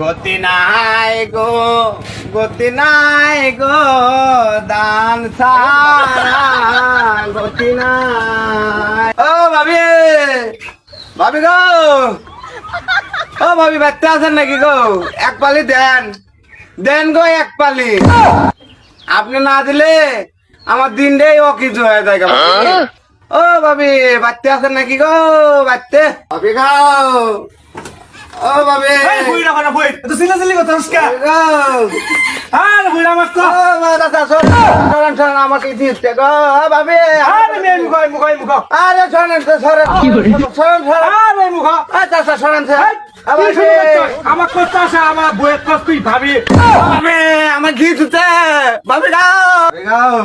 গতি নাই গো, গতি নাই গো, দান সারা গতি নাই। ও ভাবি, ভাবি গো, ও ভাবি বাচ্চা আছেন নাকি গো? এক পালি দেন, দেন গো এক পালি। আপনি না দিলে আমার দিনটাই অকিছু হয়ে যায়। ও ভাবি বাচ্চা আছেন নাকি গো? বাচ্চা ভাবি গাও, ও ভাবি বই না বই তো সিলাসিলি কথা উস্কা আর বই আমার কো আমাকে দিচ্ছে গো ভাবি। আরে মে মুখই মুখই মুখ আরে শোনেন তো সরেন, আরে মুখ আচ্ছা শোনেন আমার কথা আছে আমার বই কস তুই ভাবি ভাবি আমার দিচ্ছে ভাবি গাও।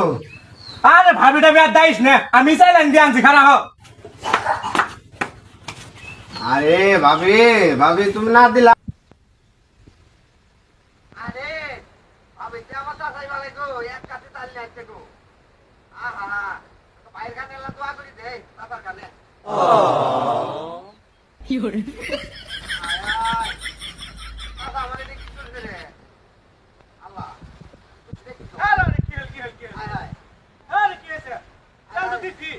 আরে ভাবিটা বিয়া দাইস না আমি চাইলাম দিয়ে আনছি খারাপ হোক আরে ভাবি, ভাবি তুমি না দিলা। আরে ভাবি আমার চাচাই বলে গো এক কাছে তাল লাগছে গো। আহা বাইরে কানে এলা দোয়া করি দে বাবার কানে। কি হরে বাবা আমারে দেখি চলছে রে আল্লাহ। আরে কি হল আয় আরে কি হইছে চল তো দিছি